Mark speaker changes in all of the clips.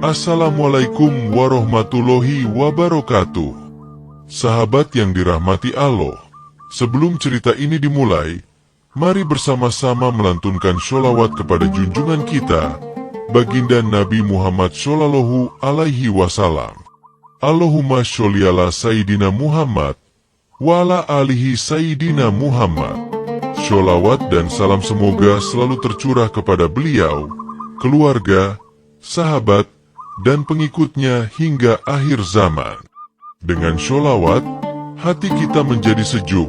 Speaker 1: Assalamualaikum warahmatullahi wabarakatuh. Sahabat yang dirahmati Allah, sebelum cerita ini dimulai, mari bersama-sama melantunkan sholawat kepada junjungan kita, Baginda Nabi Muhammad Shallallahu Alaihi Wasallam. Allahumma sholli ala Sayyidina Muhammad wa ala alihi Sayyidina Muhammad. Sholawat dan salam semoga selalu tercurah kepada beliau, keluarga, sahabat, dan pengikutnya hingga akhir zaman. Dengan sholawat, hati kita menjadi sejuk,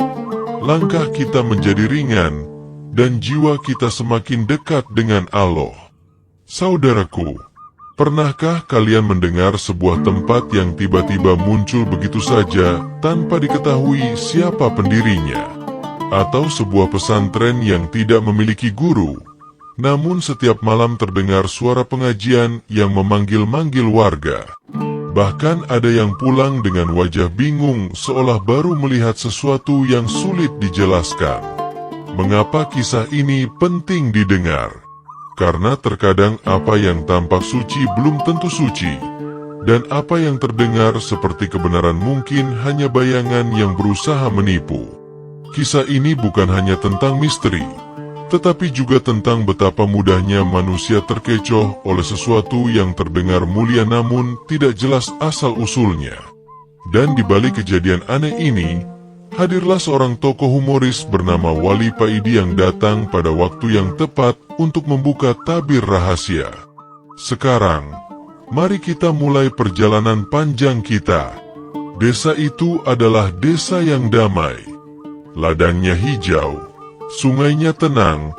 Speaker 1: langkah kita menjadi ringan, dan jiwa kita semakin dekat dengan Allah. Saudaraku, pernahkah kalian mendengar sebuah tempat yang tiba-tiba muncul begitu saja tanpa diketahui siapa pendirinya? Atau sebuah pesantren yang tidak memiliki guru, namun setiap malam terdengar suara pengajian yang memanggil-manggil warga. Bahkan ada yang pulang dengan wajah bingung seolah baru melihat sesuatu yang sulit dijelaskan. Mengapa kisah ini penting didengar? Karena terkadang apa yang tampak suci belum tentu suci, dan apa yang terdengar seperti kebenaran mungkin hanya bayangan yang berusaha menipu. Kisah ini bukan hanya tentang misteri, tetapi juga tentang betapa mudahnya manusia terkecoh oleh sesuatu yang terdengar mulia namun tidak jelas asal-usulnya. Dan di balik kejadian aneh ini, hadirlah seorang tokoh humoris bernama Wali Paidi yang datang pada waktu yang tepat untuk membuka tabir rahasia. Sekarang, mari kita mulai perjalanan panjang kita. Desa itu adalah desa yang damai. Ladangnya hijau, sungainya tenang,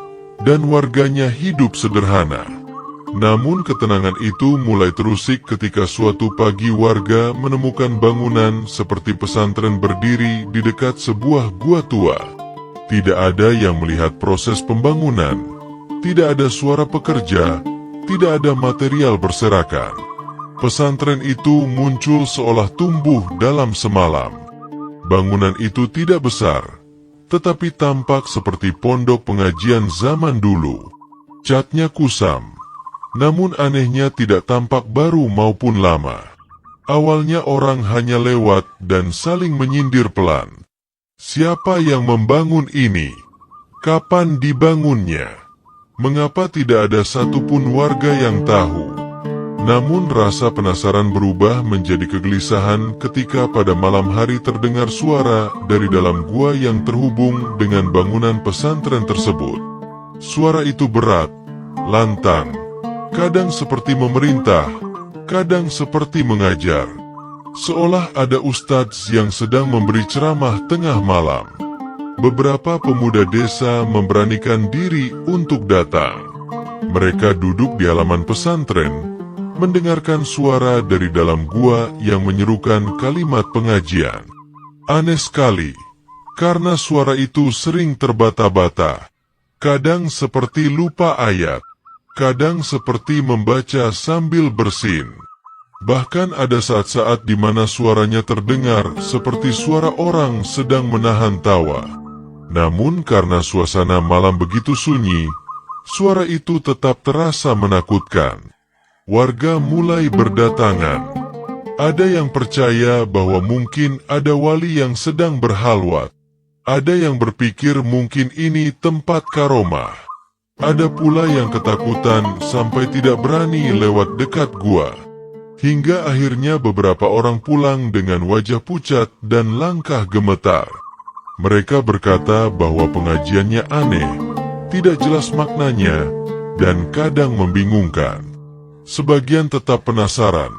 Speaker 1: dan warganya hidup sederhana. Namun ketenangan itu mulai terusik ketika suatu pagi warga menemukan bangunan seperti pesantren berdiri di dekat sebuah gua tua. Tidak ada yang melihat proses pembangunan, tidak ada suara pekerja, tidak ada material berserakan. Pesantren itu muncul seolah tumbuh dalam semalam. Bangunan itu tidak besar, tetapi tampak seperti pondok pengajian zaman dulu. Catnya kusam, namun anehnya tidak tampak baru maupun lama. Awalnya orang hanya lewat dan saling menyindir pelan. Siapa yang membangun ini? Kapan dibangunnya? Mengapa tidak ada satupun warga yang tahu? Namun rasa penasaran berubah menjadi kegelisahan ketika pada malam hari terdengar suara dari dalam gua yang terhubung dengan bangunan pesantren tersebut. Suara itu berat, lantang, kadang seperti memerintah, kadang seperti mengajar. Seolah ada ustadz yang sedang memberi ceramah tengah malam. Beberapa pemuda desa memberanikan diri untuk datang. Mereka duduk di halaman pesantren, mendengarkan suara dari dalam gua yang menyerukan kalimat pengajian. Aneh sekali, karena suara itu sering terbata-bata. Kadang seperti lupa ayat, kadang seperti membaca sambil bersin. Bahkan ada saat-saat di mana suaranya terdengar seperti suara orang sedang menahan tawa. Namun karena suasana malam begitu sunyi, suara itu tetap terasa menakutkan. Warga mulai berdatangan. Ada yang percaya bahwa mungkin ada wali yang sedang berhalwat. Ada yang berpikir mungkin ini tempat karomah. Ada pula yang ketakutan sampai tidak berani lewat dekat gua. Hingga akhirnya beberapa orang pulang dengan wajah pucat dan langkah gemetar. Mereka berkata bahwa pengajiannya aneh, tidak jelas maknanya, dan kadang membingungkan. Sebagian tetap penasaran,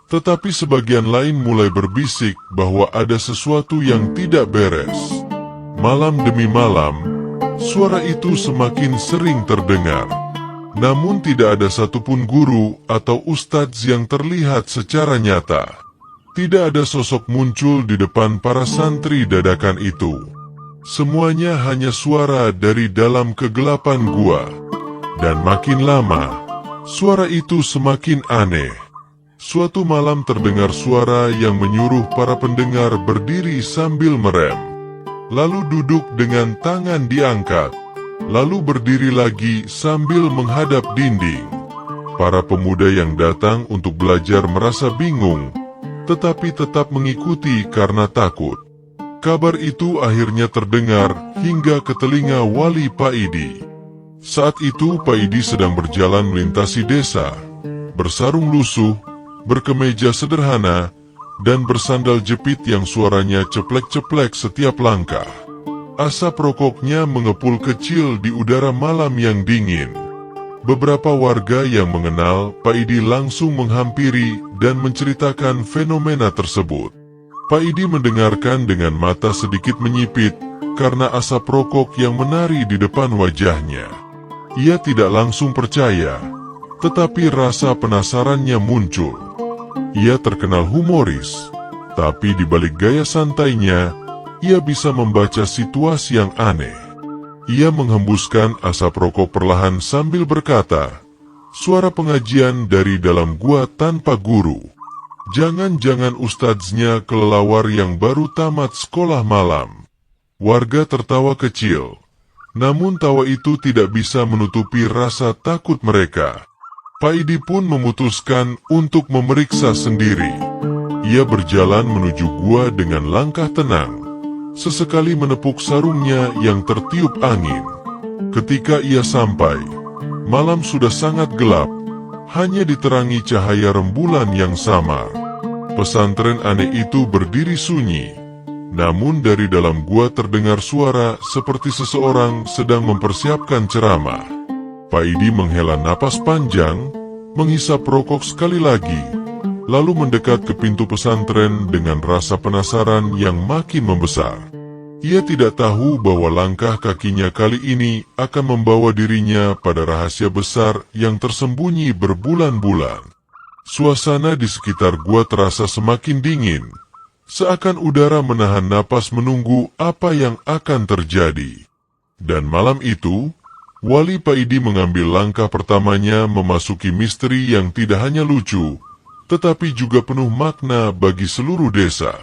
Speaker 1: tetapi sebagian lain mulai berbisik bahwa ada sesuatu yang tidak beres. Malam demi malam, suara itu semakin sering terdengar. Namun tidak ada satupun guru atau ustadz yang terlihat secara nyata. Tidak ada sosok muncul di depan para santri dadakan itu. Semuanya hanya suara dari dalam kegelapan gua. Dan makin lama, suara itu semakin aneh. Suatu malam terdengar suara yang menyuruh para pendengar berdiri sambil merem. Lalu duduk dengan tangan diangkat. Lalu berdiri lagi sambil menghadap dinding. Para pemuda yang datang untuk belajar merasa bingung, tetapi tetap mengikuti karena takut. Kabar itu akhirnya terdengar hingga ke telinga Wali Paidi. Saat itu Paidi sedang berjalan melintasi desa, bersarung lusuh, berkemeja sederhana, dan bersandal jepit yang suaranya ceplek-ceplek setiap langkah. Asap rokoknya mengepul kecil di udara malam yang dingin. Beberapa warga yang mengenal Paidi langsung menghampiri dan menceritakan fenomena tersebut. Paidi mendengarkan dengan mata sedikit menyipit karena asap rokok yang menari di depan wajahnya. Ia tidak langsung percaya, tetapi rasa penasarannya muncul. Ia terkenal humoris, tapi di balik gaya santainya, ia bisa membaca situasi yang aneh. Ia menghembuskan asap rokok perlahan sambil berkata, "Suara pengajian dari dalam gua tanpa guru. Jangan-jangan ustadznya kelelawar yang baru tamat sekolah malam." Warga tertawa kecil. Namun tawa itu tidak bisa menutupi rasa takut mereka. Paidi pun memutuskan untuk memeriksa sendiri. Ia berjalan menuju gua dengan langkah tenang, sesekali menepuk sarungnya yang tertiup angin. Ketika ia sampai, malam sudah sangat gelap, hanya diterangi cahaya rembulan yang samar. Pesantren aneh itu berdiri sunyi. Namun dari dalam gua terdengar suara seperti seseorang sedang mempersiapkan ceramah. Paidi menghela napas panjang, menghisap rokok sekali lagi, lalu mendekat ke pintu pesantren dengan rasa penasaran yang makin membesar. Ia tidak tahu bahwa langkah kakinya kali ini akan membawa dirinya pada rahasia besar yang tersembunyi berbulan-bulan. Suasana di sekitar gua terasa semakin dingin. Seakan udara menahan napas menunggu apa yang akan terjadi. Dan malam itu, Wali Paidi mengambil langkah pertamanya memasuki misteri yang tidak hanya lucu, tetapi juga penuh makna bagi seluruh desa.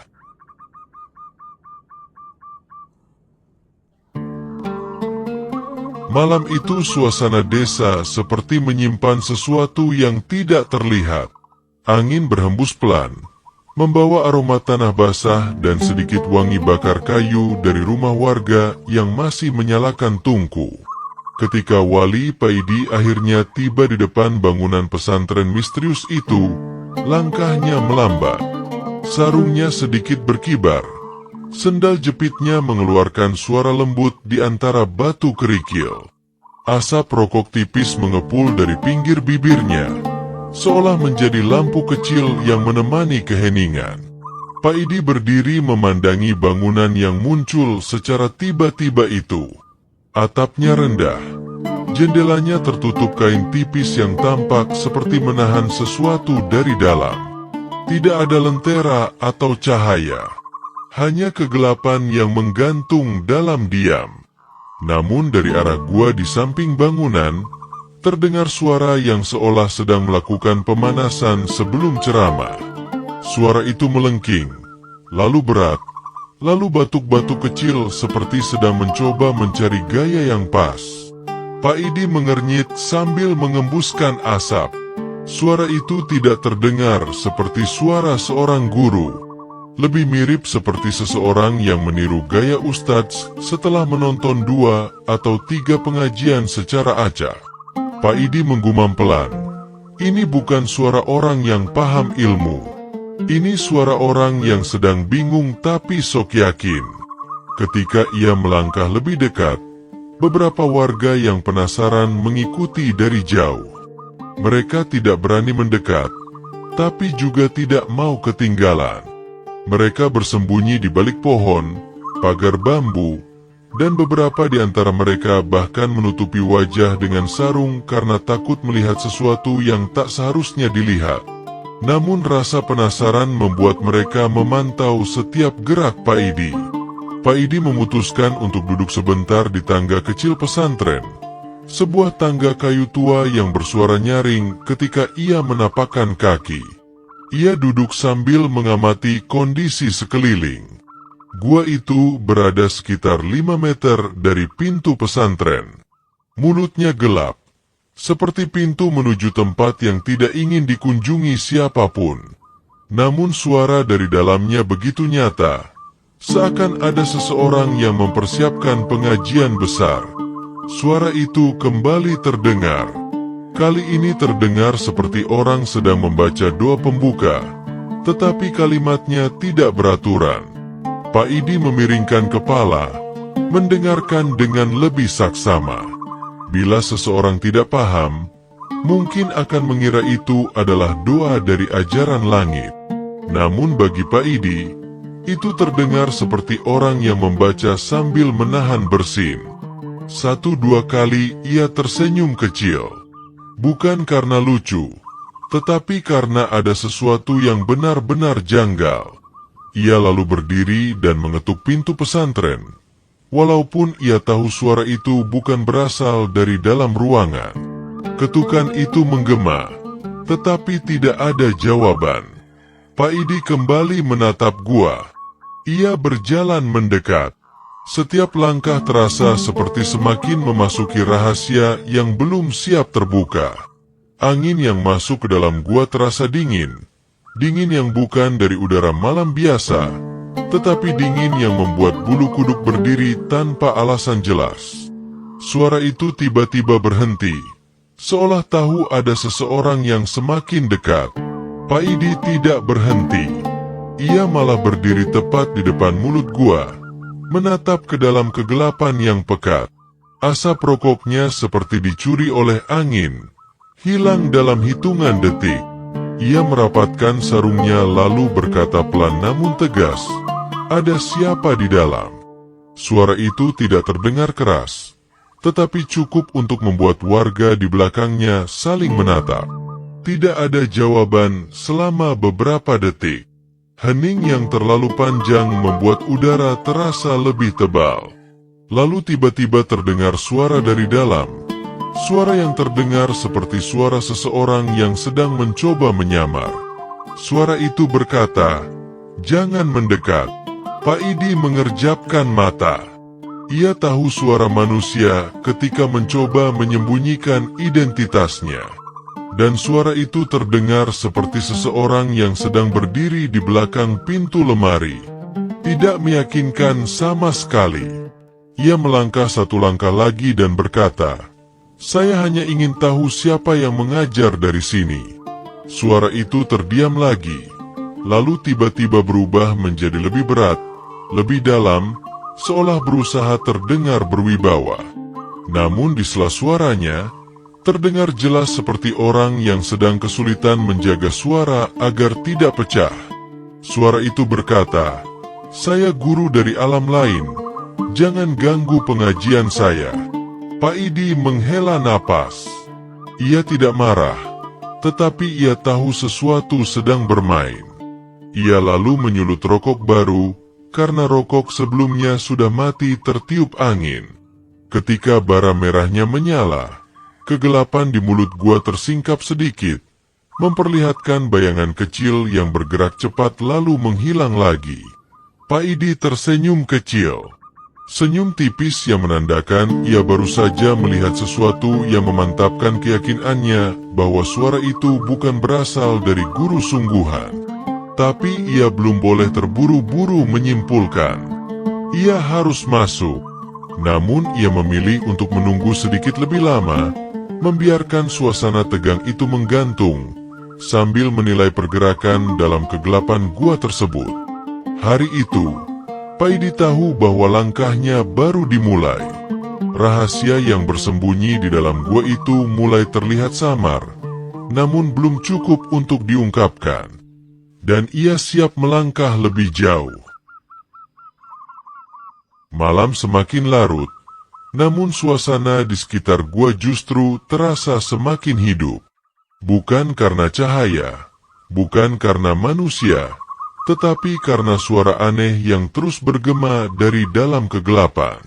Speaker 1: Malam itu suasana desa seperti menyimpan sesuatu yang tidak terlihat. Angin berhembus pelan, membawa aroma tanah basah dan sedikit wangi bakar kayu dari rumah warga yang masih menyalakan tungku. Ketika Wali Paidi akhirnya tiba di depan bangunan pesantren misterius itu, langkahnya melambat. Sarungnya sedikit berkibar. Sendal jepitnya mengeluarkan suara lembut di antara batu kerikil. Asap rokok tipis mengepul dari pinggir bibirnya, seolah menjadi lampu kecil yang menemani keheningan. Paidi berdiri memandangi bangunan yang muncul secara tiba-tiba itu. Atapnya rendah, jendelanya tertutup kain tipis yang tampak seperti menahan sesuatu dari dalam. Tidak ada lentera atau cahaya, hanya kegelapan yang menggantung dalam diam. Namun dari arah gua di samping bangunan, terdengar suara yang seolah sedang melakukan pemanasan sebelum ceramah. Suara itu melengking, lalu berat, lalu batuk-batuk kecil seperti sedang mencoba mencari gaya yang pas. Paidi mengernyit sambil mengembuskan asap. Suara itu tidak terdengar seperti suara seorang guru. Lebih mirip seperti seseorang yang meniru gaya ustadz setelah menonton 2 atau 3 pengajian secara acak. Paidi menggumam pelan. Ini bukan suara orang yang paham ilmu. Ini suara orang yang sedang bingung tapi sok yakin. Ketika ia melangkah lebih dekat, beberapa warga yang penasaran mengikuti dari jauh. Mereka tidak berani mendekat, tapi juga tidak mau ketinggalan. Mereka bersembunyi di balik pohon, pagar bambu, dan beberapa di antara mereka bahkan menutupi wajah dengan sarung karena takut melihat sesuatu yang tak seharusnya dilihat. Namun rasa penasaran membuat mereka memantau setiap gerak Paidi. Paidi memutuskan untuk duduk sebentar di tangga kecil pesantren. Sebuah tangga kayu tua yang bersuara nyaring ketika ia menapakkan kaki. Ia duduk sambil mengamati kondisi sekeliling. Gua itu berada sekitar 5 meter dari pintu pesantren. Mulutnya gelap, seperti pintu menuju tempat yang tidak ingin dikunjungi siapapun. Namun suara dari dalamnya begitu nyata, seakan ada seseorang yang mempersiapkan pengajian besar. Suara itu kembali terdengar. Kali ini terdengar seperti orang sedang membaca doa pembuka, tetapi kalimatnya tidak beraturan. Pak Idi memiringkan kepala, mendengarkan dengan lebih saksama. Bila seseorang tidak paham, mungkin akan mengira itu adalah doa dari ajaran langit. Namun bagi Pak Idi, itu terdengar seperti orang yang membaca sambil menahan bersin. 1-2 kali ia tersenyum kecil. Bukan karena lucu, tetapi karena ada sesuatu yang benar-benar janggal. Ia lalu berdiri dan mengetuk pintu pesantren. Walaupun ia tahu suara itu bukan berasal dari dalam ruangan. Ketukan itu menggema, tetapi tidak ada jawaban. Pak Idi kembali menatap gua. Ia berjalan mendekat. Setiap langkah terasa seperti semakin memasuki rahasia yang belum siap terbuka. Angin yang masuk ke dalam gua terasa dingin. Dingin yang bukan dari udara malam biasa, tetapi dingin yang membuat bulu kuduk berdiri tanpa alasan jelas. Suara itu tiba-tiba berhenti, seolah tahu ada seseorang yang semakin dekat. Pak Idi tidak berhenti. Ia malah berdiri tepat di depan mulut gua, menatap ke dalam kegelapan yang pekat. Asap rokoknya seperti dicuri oleh angin, hilang dalam hitungan detik. Ia merapatkan sarungnya lalu berkata pelan namun tegas, "Ada siapa di dalam?" Suara itu tidak terdengar keras, tetapi cukup untuk membuat warga di belakangnya saling menatap. Tidak ada jawaban selama beberapa detik. Hening yang terlalu panjang membuat udara terasa lebih tebal. Lalu tiba-tiba terdengar suara dari dalam. Suara yang terdengar seperti suara seseorang yang sedang mencoba menyamar. Suara itu berkata, "Jangan mendekat." Pak Idi mengerjapkan mata. Ia tahu suara manusia ketika mencoba menyembunyikan identitasnya. Dan suara itu terdengar seperti seseorang yang sedang berdiri di belakang pintu lemari. Tidak meyakinkan sama sekali. Ia melangkah 1 langkah lagi dan berkata, "Saya hanya ingin tahu siapa yang mengajar dari sini." Suara itu terdiam lagi, lalu tiba-tiba berubah menjadi lebih berat, lebih dalam, seolah berusaha terdengar berwibawa. Namun di sela suaranya, terdengar jelas seperti orang yang sedang kesulitan menjaga suara agar tidak pecah. Suara itu berkata, "Saya guru dari alam lain. Jangan ganggu pengajian saya." Pak Idi menghela napas. Ia tidak marah, tetapi ia tahu sesuatu sedang bermain. Ia lalu menyulut rokok baru, karena rokok sebelumnya sudah mati tertiup angin. Ketika bara merahnya menyala, kegelapan di mulut gua tersingkap sedikit, memperlihatkan bayangan kecil yang bergerak cepat lalu menghilang lagi. Pak Idi tersenyum kecil. Senyum tipis yang menandakan ia baru saja melihat sesuatu yang memantapkan keyakinannya bahwa suara itu bukan berasal dari guru sungguhan. Tapi ia belum boleh terburu-buru menyimpulkan. Ia harus masuk. Namun ia memilih untuk menunggu sedikit lebih lama, membiarkan suasana tegang itu menggantung, sambil menilai pergerakan dalam kegelapan gua tersebut. Hari itu, Pak Idi tahu bahwa langkahnya baru dimulai. Rahasia yang bersembunyi di dalam gua itu mulai terlihat samar, namun belum cukup untuk diungkapkan. Dan ia siap melangkah lebih jauh. Malam semakin larut, namun suasana di sekitar gua justru terasa semakin hidup. Bukan karena cahaya, bukan karena manusia, tetapi karena suara aneh yang terus bergema dari dalam kegelapan.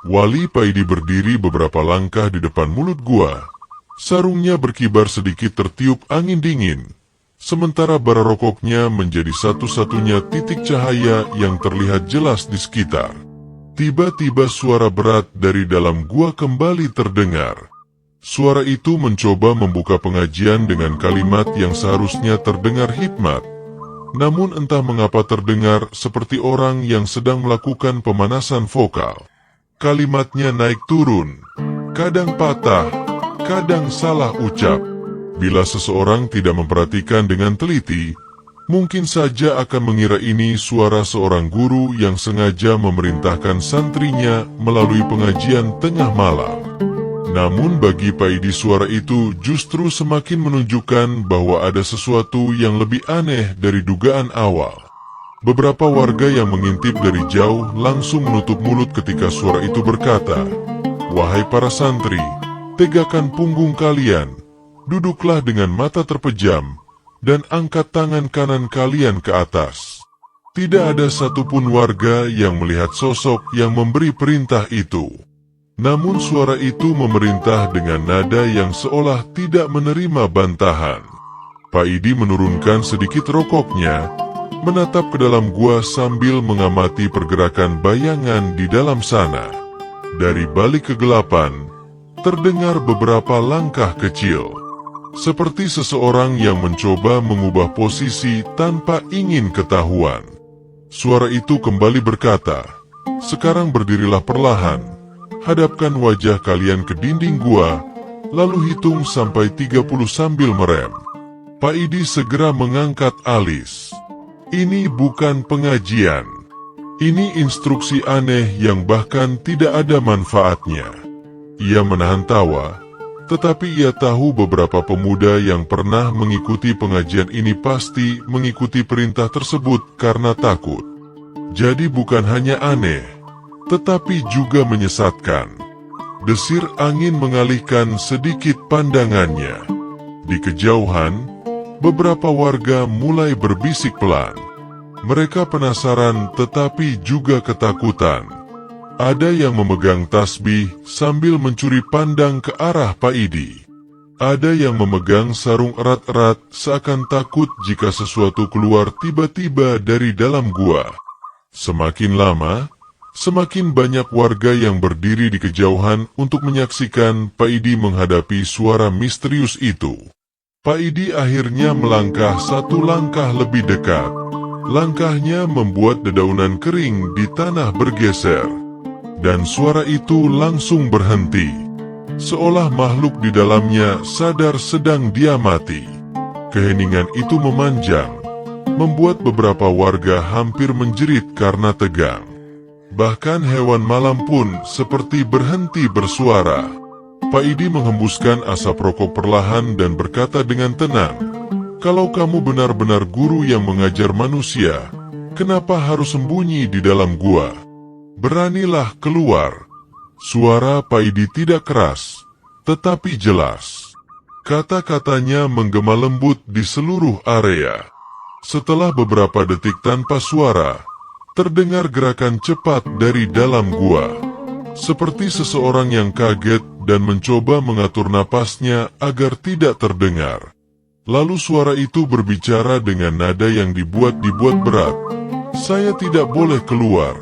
Speaker 1: Wali Pak Idi berdiri beberapa langkah di depan mulut gua. Sarungnya berkibar sedikit tertiup angin dingin, sementara bara rokoknya menjadi satu-satunya titik cahaya yang terlihat jelas di sekitar. Tiba-tiba suara berat dari dalam gua kembali terdengar. Suara itu mencoba membuka pengajian dengan kalimat yang seharusnya terdengar hikmat. Namun entah mengapa terdengar seperti orang yang sedang melakukan pemanasan vokal. Kalimatnya naik turun, kadang patah, kadang salah ucap. Bila seseorang tidak memperhatikan dengan teliti, mungkin saja akan mengira ini suara seorang guru yang sengaja memerintahkan santrinya melalui pengajian tengah malam. Namun bagi Pak Idi, suara itu justru semakin menunjukkan bahwa ada sesuatu yang lebih aneh dari dugaan awal. Beberapa warga yang mengintip dari jauh langsung menutup mulut ketika suara itu berkata, "Wahai para santri, tegakkan punggung kalian, duduklah dengan mata terpejam, dan angkat tangan kanan kalian ke atas." Tidak ada satupun warga yang melihat sosok yang memberi perintah itu. Namun suara itu memerintah dengan nada yang seolah tidak menerima bantahan. Pak Idi menurunkan sedikit rokoknya, menatap ke dalam gua sambil mengamati pergerakan bayangan di dalam sana. Dari balik kegelapan, terdengar beberapa langkah kecil. Seperti seseorang yang mencoba mengubah posisi tanpa ingin ketahuan. Suara itu kembali berkata, "Sekarang berdirilah perlahan. Hadapkan wajah kalian ke dinding gua, lalu hitung sampai 30 sambil merem." Pak Idi segera mengangkat alis. Ini bukan pengajian. Ini instruksi aneh yang bahkan tidak ada manfaatnya. Ia menahan tawa, tetapi ia tahu beberapa pemuda yang pernah mengikuti pengajian ini pasti mengikuti perintah tersebut karena takut. Jadi bukan hanya aneh, tetapi juga menyesatkan. Desir angin mengalihkan sedikit pandangannya. Di kejauhan, beberapa warga mulai berbisik pelan. Mereka penasaran tetapi juga ketakutan. Ada yang memegang tasbih sambil mencuri pandang ke arah Pak Idi. Ada yang memegang sarung erat-erat seakan takut jika sesuatu keluar tiba-tiba dari dalam gua. Semakin lama, semakin banyak warga yang berdiri di kejauhan untuk menyaksikan Pak Idi menghadapi suara misterius itu. Pak Idi akhirnya melangkah satu langkah lebih dekat. Langkahnya membuat dedaunan kering di tanah bergeser. Dan suara itu langsung berhenti. Seolah makhluk di dalamnya sadar sedang dia mati. Keheningan itu memanjang, membuat beberapa warga hampir menjerit karena tegang. Bahkan hewan malam pun seperti berhenti bersuara. Pak Idi menghembuskan asap rokok perlahan dan berkata dengan tenang, "Kalau kamu benar-benar guru yang mengajar manusia, kenapa harus sembunyi di dalam gua? Beranilah keluar." Suara Pak Idi tidak keras, tetapi jelas. Kata-katanya menggema lembut di seluruh area. Setelah beberapa detik tanpa suara, terdengar gerakan cepat dari dalam gua. Seperti seseorang yang kaget dan mencoba mengatur napasnya agar tidak terdengar. Lalu suara itu berbicara dengan nada yang dibuat berat. "Saya tidak boleh keluar.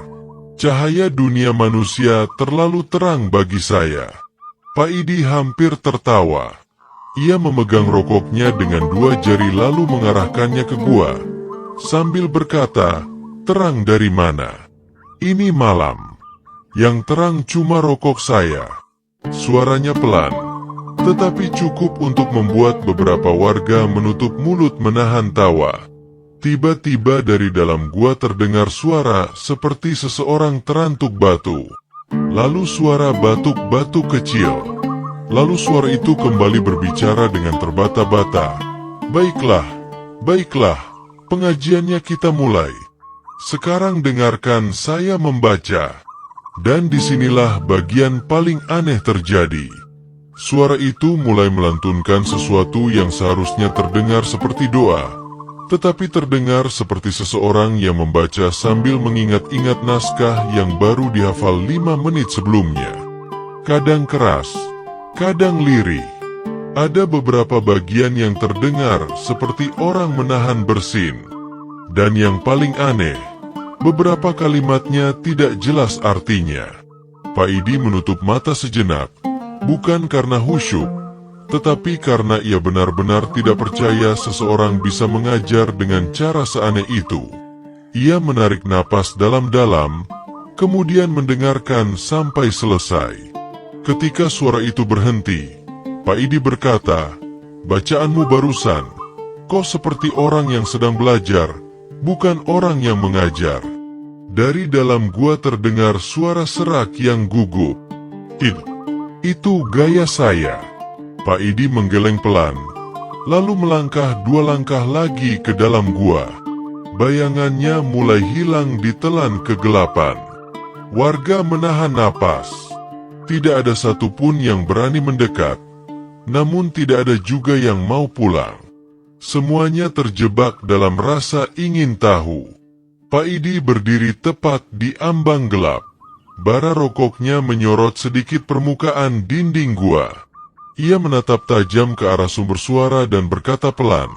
Speaker 1: Cahaya dunia manusia terlalu terang bagi saya." Pak Idi hampir tertawa. Ia memegang rokoknya dengan dua jari lalu mengarahkannya ke gua. Sambil berkata, "Terang dari mana? Ini malam. Yang terang cuma rokok saya." Suaranya pelan, tetapi cukup untuk membuat beberapa warga menutup mulut menahan tawa. Tiba-tiba dari dalam gua terdengar suara seperti seseorang terantuk batu. Lalu suara batuk-batuk kecil. Lalu suara itu kembali berbicara dengan terbata-bata. "Baiklah, baiklah, pengajiannya kita mulai. Sekarang dengarkan saya membaca." Dan disinilah bagian paling aneh terjadi. Suara itu mulai melantunkan sesuatu yang seharusnya terdengar seperti doa, tetapi terdengar seperti seseorang yang membaca sambil mengingat-ingat naskah yang baru dihafal 5 menit sebelumnya. Kadang keras, kadang lirih. Ada beberapa bagian yang terdengar seperti orang menahan bersin. Dan yang paling aneh, beberapa kalimatnya tidak jelas artinya. Pak Idi menutup mata sejenak, bukan karena khusyuk, Tetapi karena ia benar-benar tidak percaya seseorang bisa mengajar dengan cara seaneh itu, ia menarik napas dalam-dalam, kemudian mendengarkan sampai selesai. Ketika suara itu berhenti, Pak Idi berkata, "Bacaanmu barusan, kok seperti orang yang sedang belajar, bukan orang yang mengajar." Dari dalam gua terdengar suara serak yang gugup. Itu gaya saya." Pak Idi menggeleng pelan, lalu melangkah 2 langkah lagi ke dalam gua. Bayangannya mulai hilang ditelan kegelapan. Warga menahan napas. Tidak ada satupun yang berani mendekat, namun tidak ada juga yang mau pulang. Semuanya terjebak dalam rasa ingin tahu. Pak Idi berdiri tepat di ambang gelap. Bara rokoknya menyorot sedikit permukaan dinding gua. Ia menatap tajam ke arah sumber suara dan berkata pelan,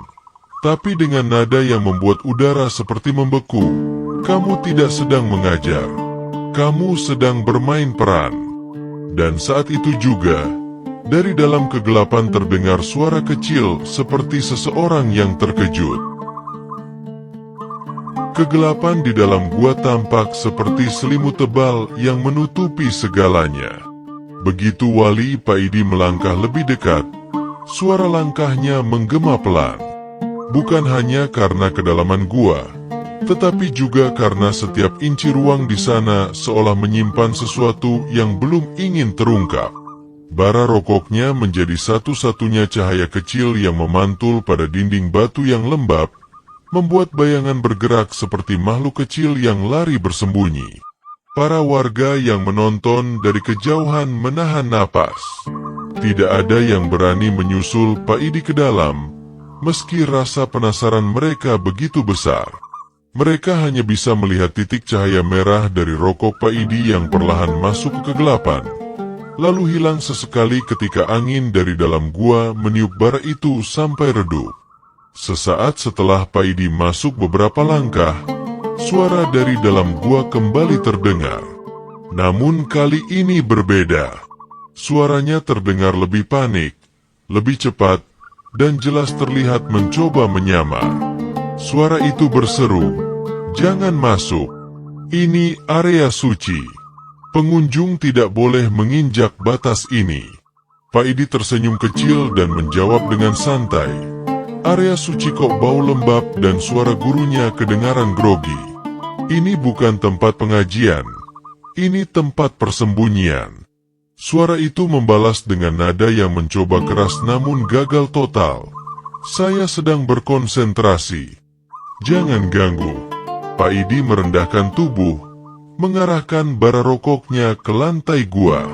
Speaker 1: tapi dengan nada yang membuat udara seperti membeku, "Kamu tidak sedang mengajar. Kamu sedang bermain peran." Dan saat itu juga, dari dalam kegelapan terdengar suara kecil seperti seseorang yang terkejut. Kegelapan di dalam gua tampak seperti selimut tebal yang menutupi segalanya. Begitu Wali Pak Idi melangkah lebih dekat, suara langkahnya menggema pelan. Bukan hanya karena kedalaman gua, tetapi juga karena setiap inci ruang di sana seolah menyimpan sesuatu yang belum ingin terungkap. Bara rokoknya menjadi satu-satunya cahaya kecil yang memantul pada dinding batu yang lembab, membuat bayangan bergerak seperti makhluk kecil yang lari bersembunyi. Para warga yang menonton dari kejauhan menahan napas. Tidak ada yang berani menyusul Pak Idi ke dalam, meski rasa penasaran mereka begitu besar. Mereka hanya bisa melihat titik cahaya merah dari rokok Pak Idi yang perlahan masuk ke kegelapan, lalu hilang sesekali ketika angin dari dalam gua meniup bara itu sampai redup. Sesaat setelah Pak Idi masuk beberapa langkah, suara dari dalam gua kembali terdengar. Namun kali ini berbeda. Suaranya terdengar lebih panik, lebih cepat, dan jelas terlihat mencoba menyamar. Suara itu berseru, "Jangan masuk. Ini area suci. Pengunjung tidak boleh menginjak batas ini." Pak Idi tersenyum kecil dan menjawab dengan santai, "Area suci kok bau lembab?" Dan suara gurunya kedengaran grogi. "Ini bukan tempat pengajian. Ini tempat persembunyian." Suara itu membalas dengan nada yang mencoba keras namun gagal total. "Saya sedang berkonsentrasi. Jangan ganggu." Pak Idi merendahkan tubuh, mengarahkan bara rokoknya ke lantai gua.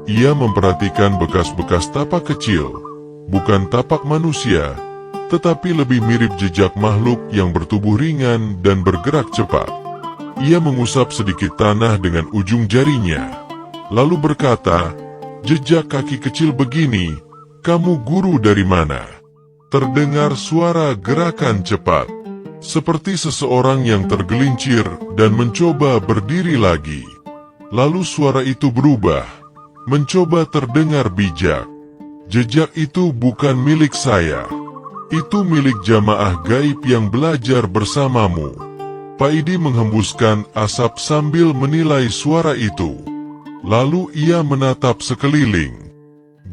Speaker 1: Ia memperhatikan bekas-bekas tapak kecil, bukan tapak manusia, tetapi lebih mirip jejak makhluk yang bertubuh ringan dan bergerak cepat. Ia mengusap sedikit tanah dengan ujung jarinya, lalu berkata, "Jejak kaki kecil begini, kamu guru dari mana?" Terdengar suara gerakan cepat, seperti seseorang yang tergelincir dan mencoba berdiri lagi. Lalu suara itu berubah, mencoba terdengar bijak. "Jejak itu bukan milik saya. Itu milik jamaah gaib yang belajar bersamamu." Pak Idi menghembuskan asap sambil menilai suara itu. Lalu ia menatap sekeliling.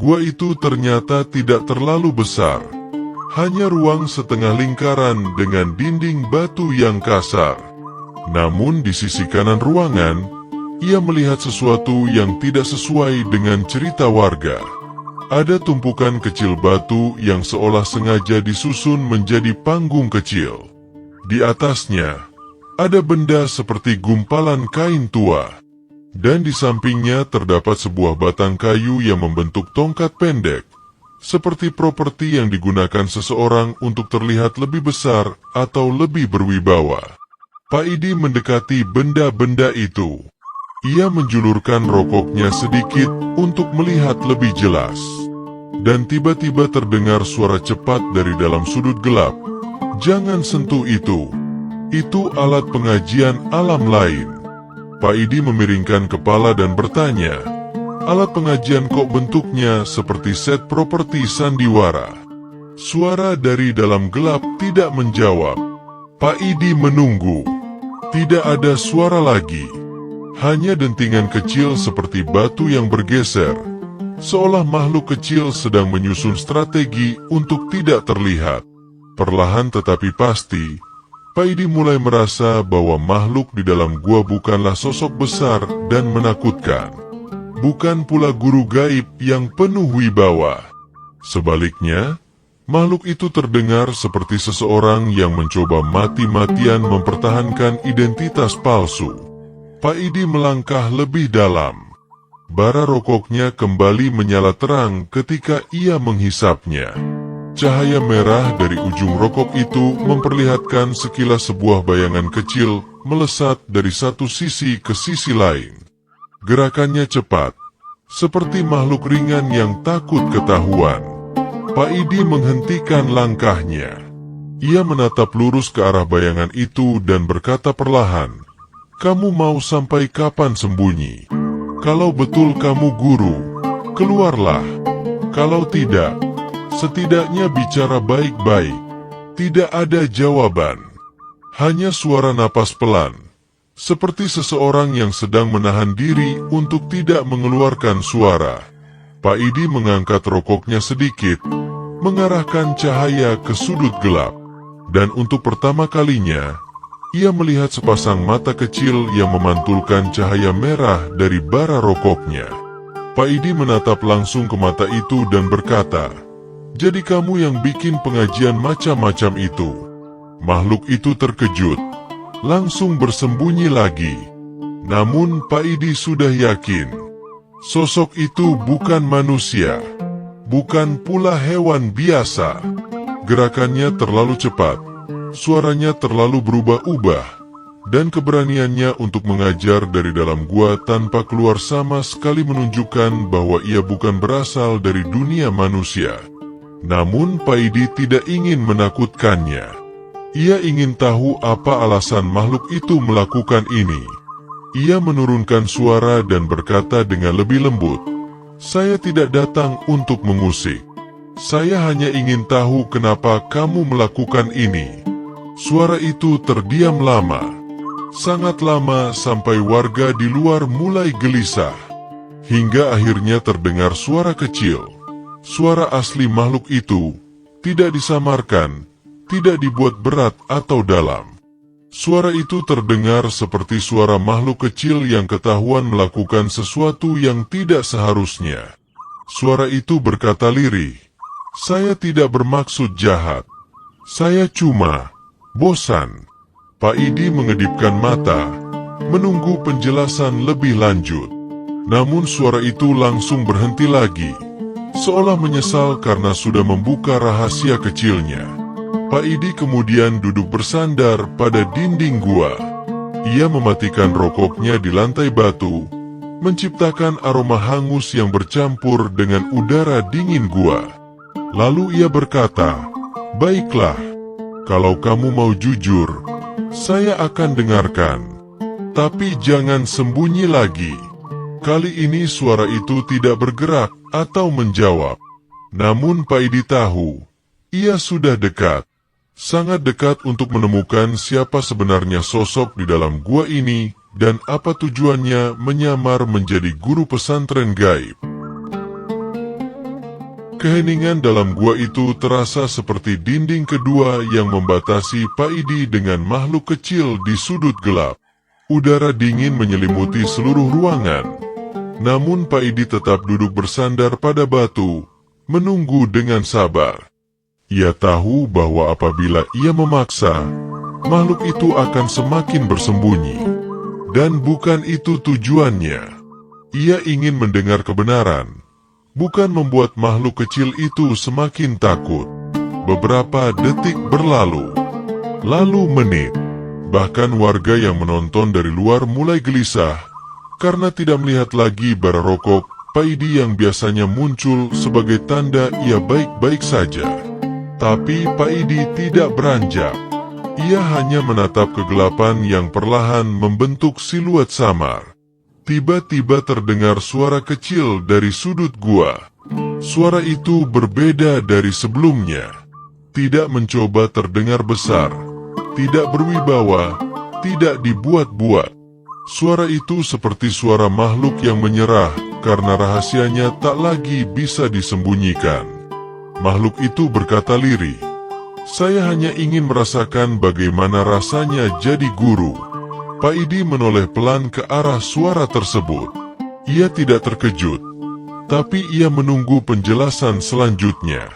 Speaker 1: Gua itu ternyata tidak terlalu besar. Hanya ruang setengah lingkaran dengan dinding batu yang kasar. Namun di sisi kanan ruangan, ia melihat sesuatu yang tidak sesuai dengan cerita warga. Ada tumpukan kecil batu yang seolah sengaja disusun menjadi panggung kecil. Di atasnya, ada benda seperti gumpalan kain tua, dan di sampingnya terdapat sebuah batang kayu yang membentuk tongkat pendek, seperti properti yang digunakan seseorang untuk terlihat lebih besar atau lebih berwibawa. Pak Idi mendekati benda-benda itu. Ia menjulurkan rokoknya sedikit untuk melihat lebih jelas. Dan tiba-tiba terdengar suara cepat dari dalam sudut gelap, "Jangan sentuh itu. Itu alat pengajian alam lain." Pak Idi memiringkan kepala dan bertanya, Alat pengajian kok bentuknya seperti set properti sandiwara. Suara dari dalam gelap tidak menjawab. Pak Idi menunggu. Tidak ada suara lagi. Hanya dentingan kecil seperti batu yang bergeser. Seolah makhluk kecil sedang menyusun strategi untuk tidak terlihat. Perlahan tetapi pasti, Pak Idi mulai merasa bahwa makhluk di dalam gua bukanlah sosok besar dan menakutkan. Bukan pula guru gaib yang penuh wibawa. Sebaliknya, makhluk itu terdengar seperti seseorang yang mencoba mati-matian mempertahankan identitas palsu. Pak Idi melangkah lebih dalam. Bara rokoknya kembali menyala terang ketika ia menghisapnya. Cahaya merah dari ujung rokok itu memperlihatkan sekilas sebuah bayangan kecil melesat dari satu sisi ke sisi lain. Gerakannya cepat, seperti makhluk ringan yang takut ketahuan. Pak Idi menghentikan langkahnya. Ia menatap lurus ke arah bayangan itu dan berkata perlahan, "Kamu mau sampai kapan sembunyi? Kalau betul kamu guru, keluarlah. Kalau tidak, setidaknya bicara baik-baik." Tidak ada jawaban. Hanya suara napas pelan, seperti seseorang yang sedang menahan diri untuk tidak mengeluarkan suara. Pak Idi mengangkat rokoknya sedikit, mengarahkan cahaya ke sudut gelap. Dan untuk pertama kalinya, ia melihat sepasang mata kecil yang memantulkan cahaya merah dari bara rokoknya. Pak Idi menatap langsung ke mata itu dan berkata, "Jadi kamu yang bikin pengajian macam-macam itu?" Makhluk itu terkejut, langsung bersembunyi lagi. Namun Pak Idi sudah yakin, sosok itu bukan manusia, bukan pula hewan biasa. Gerakannya terlalu cepat, suaranya terlalu berubah-ubah, dan keberaniannya untuk mengajar dari dalam gua tanpa keluar sama sekali menunjukkan bahwa ia bukan berasal dari dunia manusia. Namun Pak Idi tidak ingin menakutkannya. Ia ingin tahu apa alasan makhluk itu melakukan ini. Ia menurunkan suara dan berkata dengan lebih lembut, "Saya tidak datang untuk mengusik. Saya hanya ingin tahu kenapa kamu melakukan ini." Suara itu terdiam lama. Sangat lama sampai warga di luar mulai gelisah. Hingga akhirnya terdengar suara kecil. Suara asli makhluk itu, tidak disamarkan, tidak dibuat berat atau dalam. Suara itu terdengar seperti suara makhluk kecil yang ketahuan melakukan sesuatu yang tidak seharusnya. Suara itu berkata lirih, "Saya tidak bermaksud jahat. Saya cuma bosan." Pak Idi mengedipkan mata, menunggu penjelasan lebih lanjut. Namun suara itu langsung berhenti lagi, seolah menyesal karena sudah membuka rahasia kecilnya. Pak Idi kemudian duduk bersandar pada dinding gua. Ia mematikan rokoknya di lantai batu, menciptakan aroma hangus yang bercampur dengan udara dingin gua. Lalu ia berkata, "Baiklah, kalau kamu mau jujur, saya akan dengarkan. Tapi jangan sembunyi lagi." Kali ini suara itu tidak bergerak atau menjawab. Namun Pak Idi tahu, ia sudah dekat. Sangat dekat untuk menemukan siapa sebenarnya sosok di dalam gua ini dan apa tujuannya menyamar menjadi guru pesantren gaib. Keheningan dalam gua itu terasa seperti dinding kedua yang membatasi Pak Idi dengan makhluk kecil di sudut gelap. Udara dingin menyelimuti seluruh ruangan. Namun Pak Idi tetap duduk bersandar pada batu, menunggu dengan sabar. Ia tahu bahwa apabila ia memaksa, makhluk itu akan semakin bersembunyi. Dan bukan itu tujuannya. Ia ingin mendengar kebenaran, bukan membuat makhluk kecil itu semakin takut. Beberapa detik berlalu, lalu menit. Bahkan warga yang menonton dari luar mulai gelisah, karena tidak melihat lagi bara rokok Pak Idi yang biasanya muncul sebagai tanda ia baik-baik saja. Tapi Pak Idi tidak beranjak. Ia hanya menatap kegelapan yang perlahan membentuk siluet samar. Tiba-tiba terdengar suara kecil dari sudut gua. Suara itu berbeda dari sebelumnya. Tidak mencoba terdengar besar, tidak berwibawa, tidak dibuat-buat. Suara itu seperti suara makhluk yang menyerah karena rahasianya tak lagi bisa disembunyikan. Makhluk itu berkata lirih, "Saya hanya ingin merasakan bagaimana rasanya jadi guru." Pak Idi menoleh pelan ke arah suara tersebut. Ia tidak terkejut, tapi ia menunggu penjelasan selanjutnya.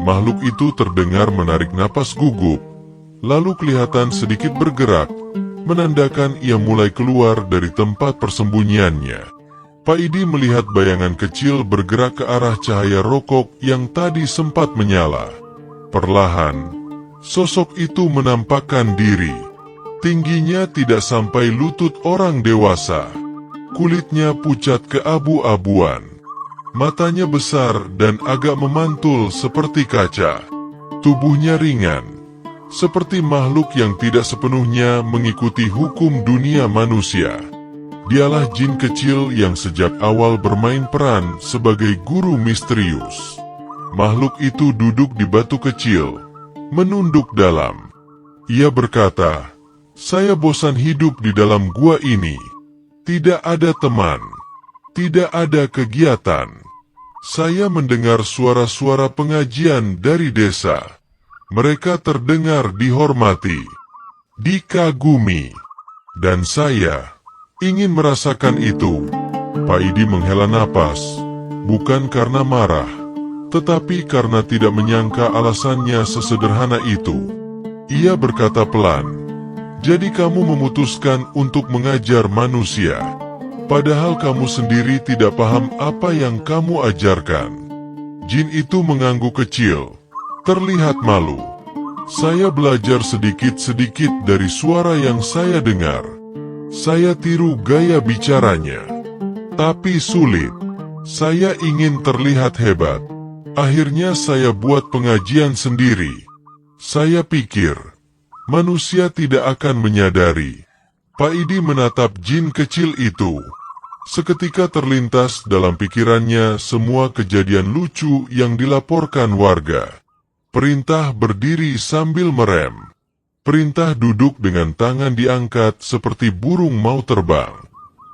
Speaker 1: Makhluk itu terdengar menarik napas gugup, lalu kelihatan sedikit bergerak, menandakan ia mulai keluar dari tempat persembunyiannya. Pak Idi melihat bayangan kecil bergerak ke arah cahaya rokok yang tadi sempat menyala. Perlahan, sosok itu menampakkan diri. Tingginya tidak sampai lutut orang dewasa. Kulitnya pucat keabu-abuan. Matanya besar dan agak memantul seperti kaca. Tubuhnya ringan, seperti makhluk yang tidak sepenuhnya mengikuti hukum dunia manusia. Dialah jin kecil yang sejak awal bermain peran sebagai guru misterius. Makhluk itu duduk di batu kecil, menunduk dalam. Ia berkata, "Saya bosan hidup di dalam gua ini. Tidak ada teman, tidak ada kegiatan. Saya mendengar suara-suara pengajian dari desa. Mereka terdengar dihormati, dikagumi, dan saya ingin merasakan itu." Pak Idi menghela napas, bukan karena marah, tetapi karena tidak menyangka alasannya sesederhana itu. Ia berkata pelan, "Jadi kamu memutuskan untuk mengajar manusia, padahal kamu sendiri tidak paham apa yang kamu ajarkan." Jin itu mengangguk kecil, terlihat malu. "Saya belajar sedikit-sedikit dari suara yang saya dengar. Saya tiru gaya bicaranya, tapi sulit. Saya ingin terlihat hebat. Akhirnya saya buat pengajian sendiri. Saya pikir manusia tidak akan menyadari." Pak Idi menatap jin kecil itu. Seketika terlintas dalam pikirannya semua kejadian lucu yang dilaporkan warga. Perintah berdiri sambil merem. Perintah duduk dengan tangan diangkat seperti burung mau terbang.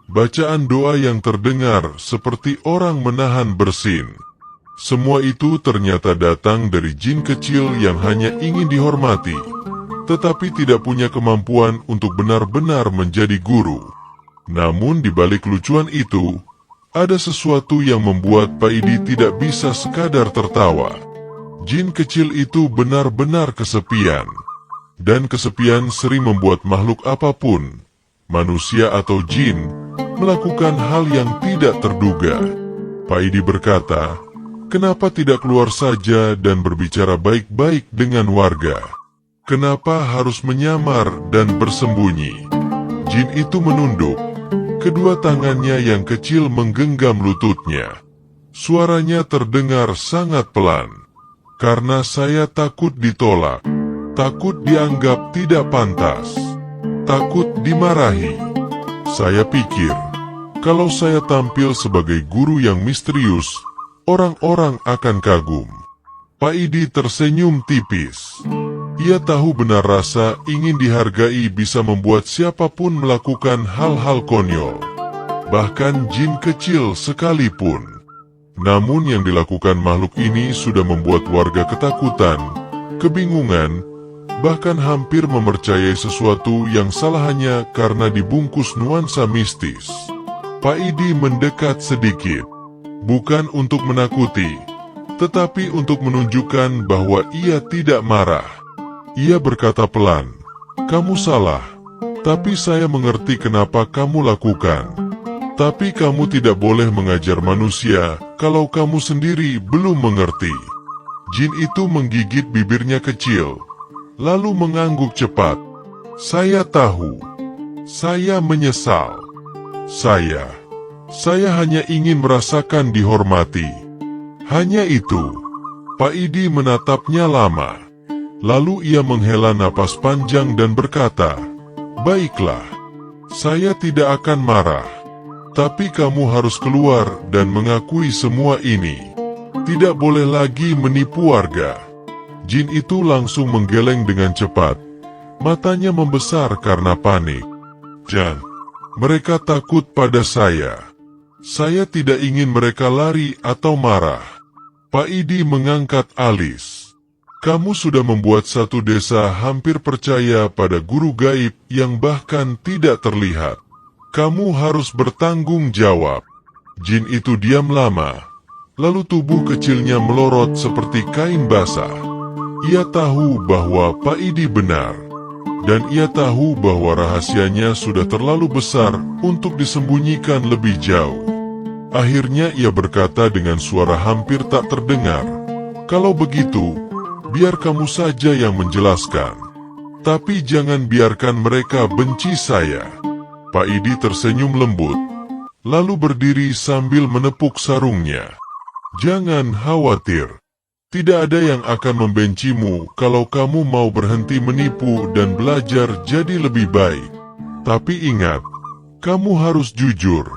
Speaker 1: Bacaan doa yang terdengar seperti orang menahan bersin. Semua itu ternyata datang dari jin kecil yang hanya ingin dihormati, tetapi tidak punya kemampuan untuk benar-benar menjadi guru. Namun di balik lucuan itu, ada sesuatu yang membuat Pak Idi tidak bisa sekadar tertawa. Jin kecil itu benar-benar kesepian. Dan kesepian sering membuat makhluk apapun, manusia atau jin, melakukan hal yang tidak terduga. Pak Idi berkata, "Kenapa tidak keluar saja dan berbicara baik-baik dengan warga? Kenapa harus menyamar dan bersembunyi?" Jin itu menunduk. Kedua tangannya yang kecil menggenggam lututnya. Suaranya terdengar sangat pelan. "Karena saya takut ditolak, takut dianggap tidak pantas, takut dimarahi. Saya pikir, kalau saya tampil sebagai guru yang misterius, orang-orang akan kagum." Pak Idi tersenyum tipis. Ia tahu benar rasa ingin dihargai bisa membuat siapapun melakukan hal-hal konyol, bahkan jin kecil sekalipun. Namun yang dilakukan makhluk ini sudah membuat warga ketakutan, kebingungan, bahkan hampir mempercayai sesuatu yang salah hanya karena dibungkus nuansa mistis. Pak Idi mendekat sedikit, bukan untuk menakuti, tetapi untuk menunjukkan bahwa ia tidak marah. Ia berkata pelan, "Kamu salah, tapi saya mengerti kenapa kamu lakukan. Tapi kamu tidak boleh mengajar manusia kalau kamu sendiri belum mengerti." Jin itu menggigit bibirnya kecil, lalu mengangguk cepat. "Saya tahu. Saya menyesal. Saya hanya ingin merasakan dihormati. Hanya itu." Pak Idi menatapnya lama. Lalu ia menghela napas panjang dan berkata, "Baiklah, saya tidak akan marah. Tapi kamu harus keluar dan mengakui semua ini. Tidak boleh lagi menipu warga. Jin itu langsung menggeleng dengan cepat. Matanya membesar karena panik. Jan, mereka takut pada saya. Saya tidak ingin mereka lari atau marah. Pak Idi mengangkat alis. Kamu sudah membuat satu desa hampir percaya pada guru gaib yang bahkan tidak terlihat. Kamu harus bertanggung jawab. Jin itu diam lama, lalu tubuh kecilnya melorot seperti kain basah. Ia tahu bahwa Pak Idi benar, dan ia tahu bahwa rahasianya sudah terlalu besar untuk disembunyikan lebih jauh. Akhirnya ia berkata dengan suara hampir tak terdengar, "Kalau begitu, biar kamu saja yang menjelaskan. Tapi jangan biarkan mereka benci saya." Pak Idi tersenyum lembut, lalu berdiri sambil menepuk sarungnya. "Jangan khawatir. Tidak ada yang akan membencimu kalau kamu mau berhenti menipu dan belajar jadi lebih baik. Tapi ingat, kamu harus jujur."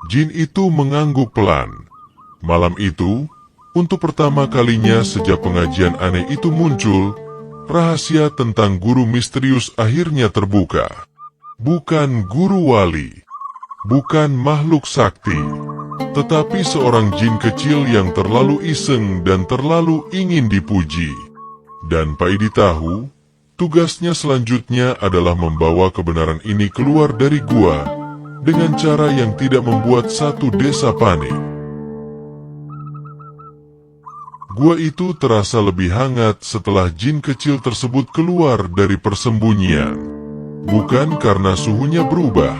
Speaker 1: Jin itu mengangguk pelan. Malam itu, untuk pertama kalinya sejak pengajian aneh itu muncul, rahasia tentang guru misterius akhirnya terbuka. Bukan guru wali, bukan makhluk sakti, tetapi seorang jin kecil yang terlalu iseng dan terlalu ingin dipuji. Dan Pak Idi tahu, tugasnya selanjutnya adalah membawa kebenaran ini keluar dari gua dengan cara yang tidak membuat satu desa panik. Gua itu terasa lebih hangat setelah jin kecil tersebut keluar dari persembunyian. Bukan karena suhunya berubah,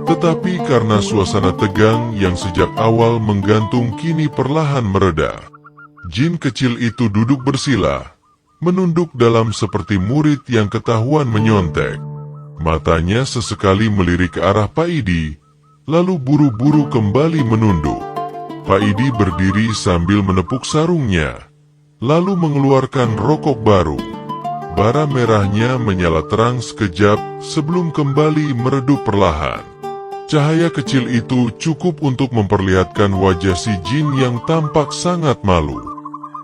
Speaker 1: tetapi karena suasana tegang yang sejak awal menggantung kini perlahan mereda. Jin kecil itu duduk bersila, menunduk dalam seperti murid yang ketahuan menyontek. Matanya sesekali melirik ke arah Pak Idi, lalu buru-buru kembali menunduk. Pak Idi berdiri sambil menepuk sarungnya, lalu mengeluarkan rokok baru. Bara merahnya menyala terang sekejap sebelum kembali meredup perlahan. Cahaya kecil itu cukup untuk memperlihatkan wajah si jin yang tampak sangat malu.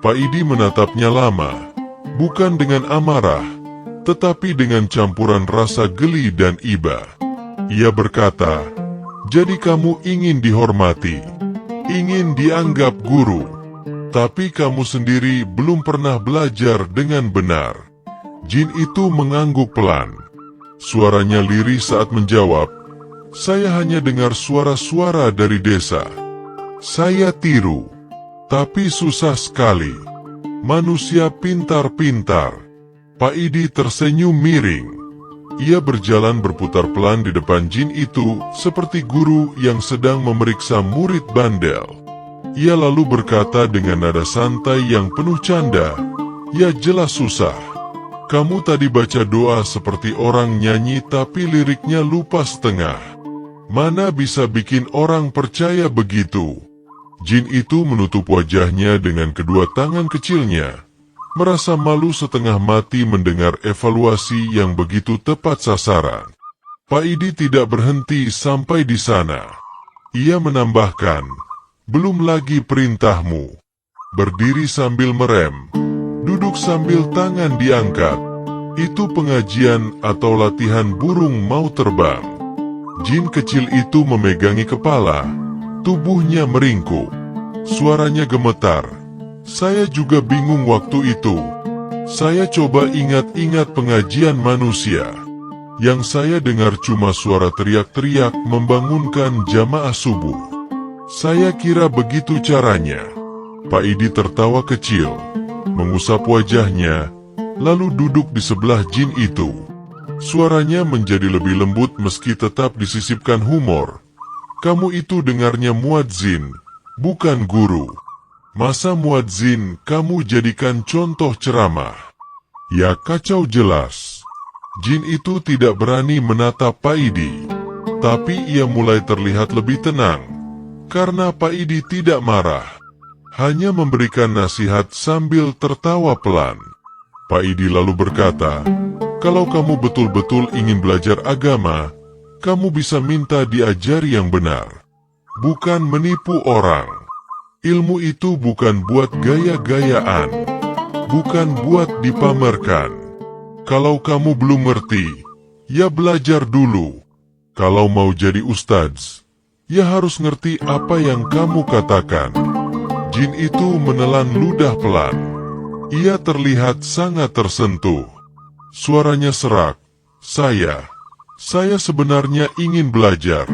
Speaker 1: Pak Idi menatapnya lama, bukan dengan amarah, tetapi dengan campuran rasa geli dan iba. Ia berkata, "Jadi kamu ingin dihormati, ingin dianggap guru, tapi kamu sendiri belum pernah belajar dengan benar." Jin itu mengangguk pelan. Suaranya lirih saat menjawab, "Saya hanya dengar suara-suara dari desa. Saya tiru, tapi susah sekali. Manusia pintar-pintar." Pak Idi tersenyum miring. Ia berjalan berputar pelan di depan jin itu seperti guru yang sedang memeriksa murid bandel. Ia lalu berkata dengan nada santai yang penuh canda, "Ya jelas susah. Kamu tadi baca doa seperti orang nyanyi tapi liriknya lupa setengah. Mana bisa bikin orang percaya begitu?" Jin itu menutup wajahnya dengan kedua tangan kecilnya, merasa malu setengah mati mendengar evaluasi yang begitu tepat sasaran. Pak Idi tidak berhenti sampai di sana. Ia menambahkan, "Belum lagi perintahmu. Berdiri sambil merem, duduk sambil tangan diangkat. Itu pengajian atau latihan burung mau terbang." Jin kecil itu memegangi kepala, tubuhnya meringkuk. Suaranya gemetar. "Saya juga bingung waktu itu. Saya coba ingat-ingat pengajian manusia. Yang saya dengar cuma suara teriak-teriak membangunkan jamaah subuh. Saya kira begitu caranya." Pak Idi tertawa kecil, mengusap wajahnya, lalu duduk di sebelah jin itu. Suaranya menjadi lebih lembut meski tetap disisipkan humor. "Kamu itu dengarnya muadzin, bukan guru. Masa muadzin kamu jadikan contoh ceramah? Ya kacau jelas." Jin itu tidak berani menatap Pak Idi, tapi ia mulai terlihat lebih tenang, karena Pak Idi tidak marah, hanya memberikan nasihat sambil tertawa pelan. Pak Idi lalu berkata, "Kalau kamu betul-betul ingin belajar agama, kamu bisa minta diajari yang benar. bukan menipu orang. Ilmu itu bukan buat gaya-gayaan, bukan buat dipamerkan. Kalau kamu belum ngerti, ya belajar dulu. Kalau mau jadi ustadz, ya harus ngerti apa yang kamu katakan. Jin itu menelan ludah pelan. Ia terlihat sangat tersentuh. Suaranya serak. Saya sebenarnya ingin belajar,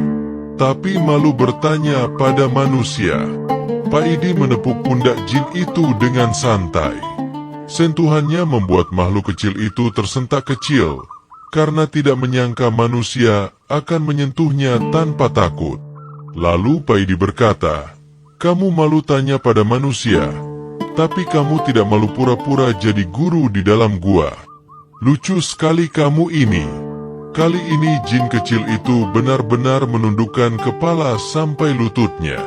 Speaker 1: tapi malu bertanya pada manusia. Pak Idi menepuk pundak jin itu dengan santai. Sentuhannya membuat makhluk kecil itu tersentak kecil, karena tidak menyangka manusia akan menyentuhnya tanpa takut. Lalu Pak Idi berkata, "Kamu malu tanya pada manusia, tapi kamu tidak malu pura-pura jadi guru di dalam gua. Lucu sekali kamu ini." Kali ini jin kecil itu benar-benar menundukkan kepala sampai lututnya.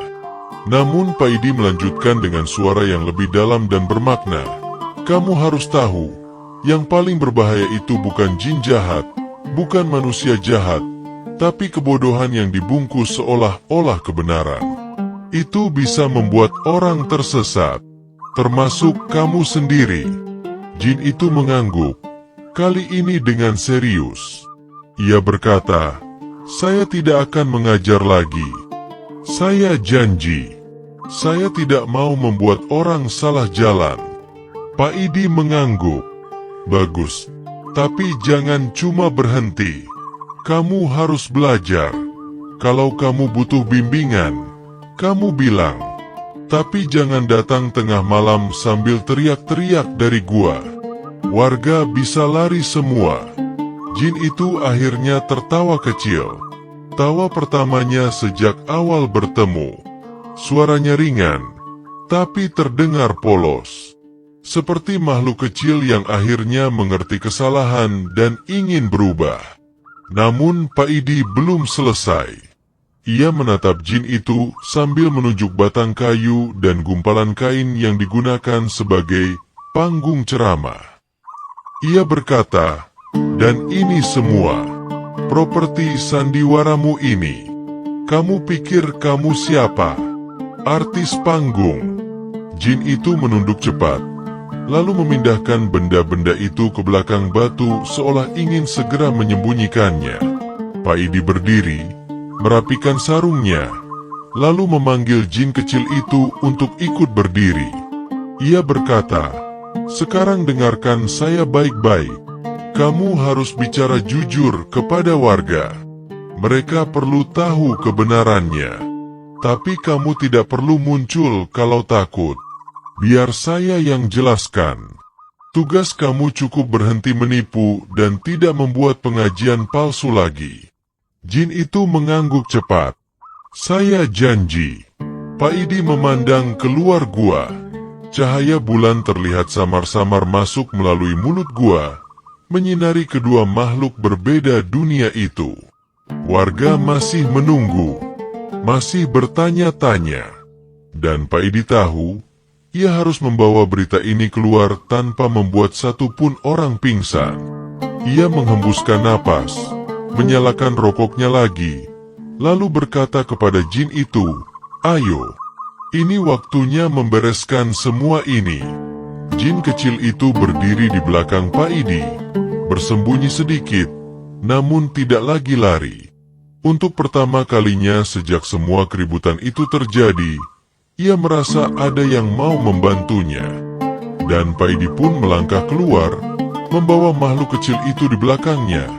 Speaker 1: Namun Pak Idi melanjutkan dengan suara yang lebih dalam dan bermakna, "Kamu harus tahu, yang paling berbahaya itu bukan jin jahat, bukan manusia jahat, tapi kebodohan yang dibungkus seolah-olah kebenaran. Itu bisa membuat orang tersesat, termasuk kamu sendiri." Jin itu mengangguk, kali ini dengan serius. Ia berkata, "Saya tidak akan mengajar lagi. Saya janji. Saya tidak mau membuat orang salah jalan." Pak Idi mengangguk. "Bagus, tapi jangan cuma berhenti. Kamu harus belajar. Kalau kamu butuh bimbingan, kamu bilang. Tapi jangan datang tengah malam sambil teriak-teriak dari gua. Warga bisa lari semua." Jin itu akhirnya tertawa kecil. Tawa pertamanya sejak awal bertemu. Suaranya ringan, tapi terdengar polos. Seperti makhluk kecil yang akhirnya mengerti kesalahan dan ingin berubah. Namun Pak Idi belum selesai. Ia menatap jin itu sambil menunjuk batang kayu dan gumpalan kain yang digunakan sebagai panggung ceramah. Ia berkata, "Dan ini semua properti sandiwaramu ini. Kamu pikir kamu siapa? Artis panggung." Jin itu menunduk cepat, lalu memindahkan benda-benda itu ke belakang batu seolah ingin segera menyembunyikannya. Pak Idi berdiri, merapikan sarungnya, lalu memanggil jin kecil itu untuk ikut berdiri. Ia berkata, "Sekarang dengarkan saya baik-baik. Kamu harus bicara jujur kepada warga. Mereka perlu tahu kebenarannya. Tapi kamu tidak perlu muncul kalau takut. Biar saya yang jelaskan. Tugas kamu cukup berhenti menipu dan tidak membuat pengajian palsu lagi." Jin itu mengangguk cepat. "Saya janji." Pak Idi memandang keluar gua. Cahaya bulan terlihat samar-samar masuk melalui mulut gua, menyinari kedua makhluk berbeda dunia itu. Warga masih menunggu, masih bertanya-tanya. Dan Pak Idi tahu, ia harus membawa berita ini keluar tanpa membuat satupun orang pingsan. Ia menghembuskan napas, menyalakan rokoknya lagi, lalu berkata kepada jin itu, "Ayo, ini waktunya membereskan semua ini." Jin kecil itu berdiri di belakang Pak Idi, bersembunyi sedikit, namun tidak lagi lari. Untuk pertama kalinya sejak semua keributan itu terjadi, ia merasa ada yang mau membantunya. Dan Pak Idi pun melangkah keluar, membawa makhluk kecil itu di belakangnya,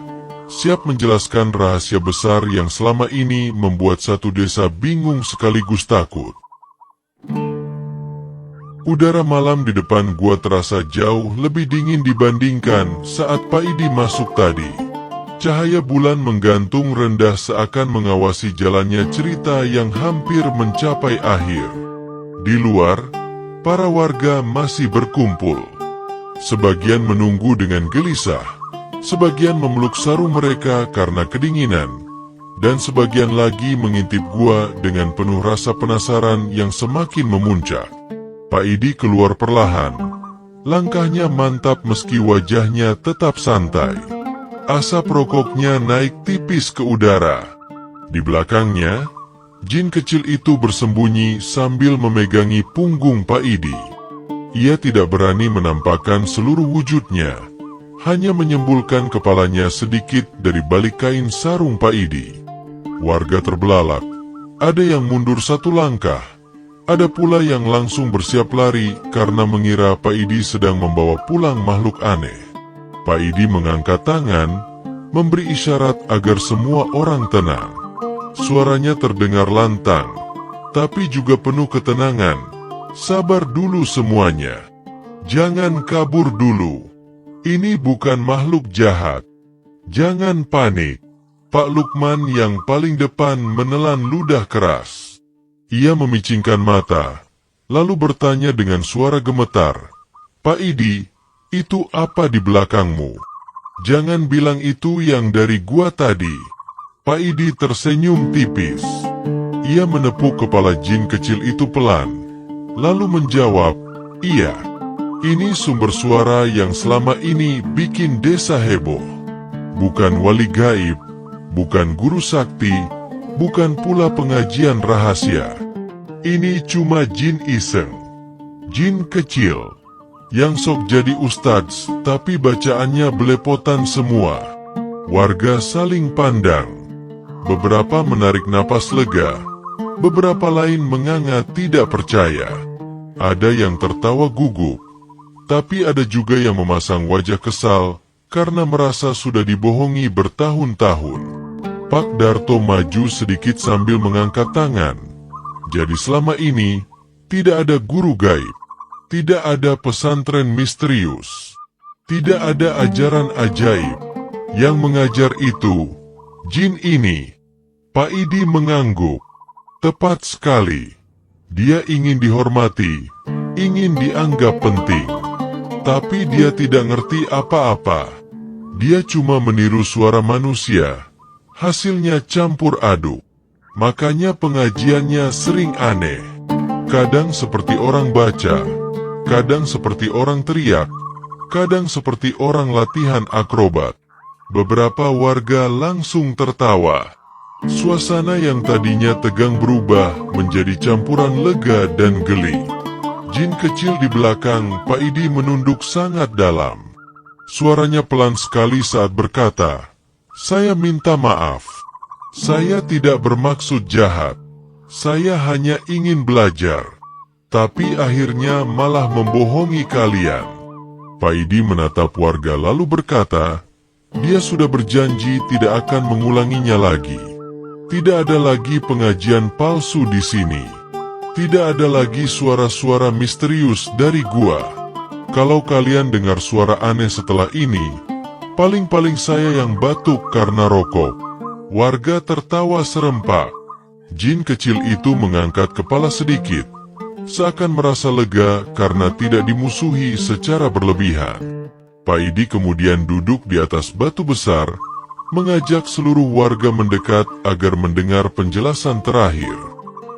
Speaker 1: siap menjelaskan rahasia besar yang selama ini membuat satu desa bingung sekaligus takut. Udara malam di depan gua terasa jauh lebih dingin dibandingkan saat Pak Idi masuk tadi. Cahaya bulan menggantung rendah seakan mengawasi jalannya cerita yang hampir mencapai akhir. Di luar, para warga masih berkumpul. Sebagian menunggu dengan gelisah, sebagian memeluk sarung mereka karena kedinginan, dan sebagian lagi mengintip gua dengan penuh rasa penasaran yang semakin memuncak. Pak Idi keluar perlahan. Langkahnya mantap meski wajahnya tetap santai. Asap rokoknya naik tipis ke udara. Di belakangnya, Jin kecil itu bersembunyi sambil memegangi punggung Pak Idi. Ia tidak berani menampakkan seluruh wujudnya, hanya menyembulkan kepalanya sedikit dari balik kain sarung Pak Idi. Warga terbelalak, ada yang mundur satu langkah, ada pula yang langsung bersiap lari karena mengira Pak Idi sedang membawa pulang makhluk aneh. Pak Idi mengangkat tangan, memberi isyarat agar semua orang tenang. Suaranya terdengar lantang, tapi juga penuh ketenangan. Sabar dulu semuanya. Jangan kabur dulu. Ini bukan makhluk jahat. Jangan panik. Pak Lukman yang paling depan menelan ludah keras. Ia memicingkan mata, lalu bertanya dengan suara gemetar, "Pak Idi, itu apa di belakangmu? Jangan bilang itu yang dari gua tadi." Pak Idi tersenyum tipis. Ia menepuk kepala jin kecil itu pelan, lalu menjawab, "Iya, ini sumber suara yang selama ini bikin desa heboh. Bukan wali gaib, bukan guru sakti, bukan pula pengajian rahasia. Ini cuma jin iseng, jin kecil, yang sok jadi ustadz tapi bacaannya belepotan semua." Warga saling pandang. Beberapa menarik napas lega, beberapa lain menganga tidak percaya. Ada yang tertawa gugup, tapi ada juga yang memasang wajah kesal karena merasa sudah dibohongi bertahun-tahun. Pak Darto maju sedikit sambil mengangkat tangan. Jadi selama ini, tidak ada guru gaib, tidak ada pesantren misterius, tidak ada ajaran ajaib. Yang mengajar itu jin ini. Pak Idi mengangguk. Tepat sekali. Dia ingin dihormati, ingin dianggap penting. Tapi dia tidak ngerti apa-apa. Dia cuma meniru suara manusia. Hasilnya campur aduk. Makanya pengajiannya sering aneh. Kadang seperti orang baca, kadang seperti orang teriak, kadang seperti orang latihan akrobat. Beberapa warga langsung tertawa. Suasana yang tadinya tegang berubah menjadi campuran lega dan geli. Jin kecil di belakang Pak Idi menunduk sangat dalam. Suaranya pelan sekali saat berkata, "Saya minta maaf. Saya tidak bermaksud jahat. Saya hanya ingin belajar. Tapi akhirnya malah membohongi kalian." Pak Idi menatap warga lalu berkata, dia sudah berjanji tidak akan mengulanginya lagi. Tidak ada lagi pengajian palsu di sini. Tidak ada lagi suara-suara misterius dari gua. Kalau kalian dengar suara aneh setelah ini, paling-paling saya yang batuk karena rokok. Warga tertawa serempak. Jin kecil itu mengangkat kepala sedikit, seakan merasa lega karena tidak dimusuhi secara berlebihan. Pak Idi kemudian duduk di atas batu besar, mengajak seluruh warga mendekat agar mendengar penjelasan terakhir.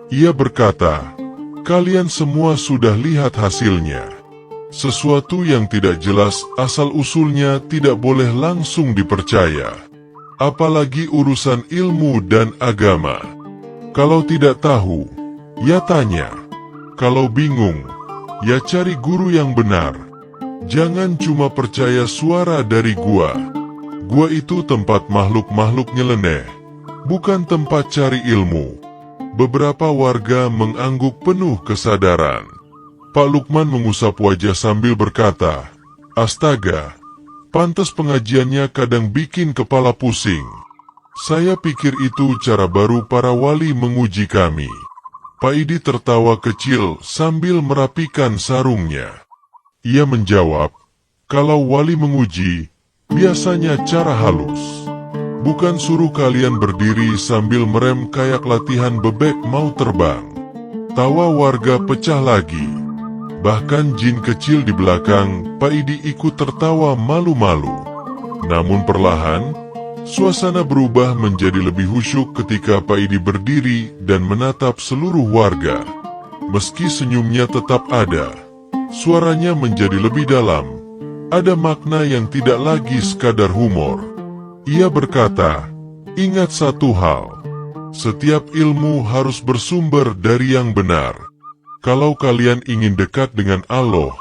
Speaker 1: Ia berkata, "Kalian semua sudah lihat hasilnya. Sesuatu yang tidak jelas asal-usulnya tidak boleh langsung dipercaya. Apalagi urusan ilmu dan agama. Kalau tidak tahu, ya tanya. Kalau bingung, ya cari guru yang benar. Jangan cuma percaya suara dari gua. Gua itu tempat makhluk-makhluk nyeleneh, bukan tempat cari ilmu." Beberapa warga mengangguk penuh kesadaran. Pak Lukman mengusap wajah sambil berkata, "Astaga, pantas pengajiannya kadang bikin kepala pusing. Saya pikir itu cara baru para wali menguji kami." Pak Idi tertawa kecil sambil merapikan sarungnya. Ia menjawab, "Kalau wali menguji, biasanya cara halus. Bukan suruh kalian berdiri sambil merem kayak latihan bebek mau terbang." Tawa warga pecah lagi. Bahkan jin kecil di belakang Pak Idi ikut tertawa malu-malu. Namun perlahan, suasana berubah menjadi lebih khusyuk ketika Pak Idi berdiri dan menatap seluruh warga. Meski senyumnya tetap ada, suaranya menjadi lebih dalam. Ada makna yang tidak lagi sekadar humor. Ia berkata, "Ingat satu hal, Setiap ilmu harus bersumber dari yang benar. Kalau kalian ingin dekat dengan Allah,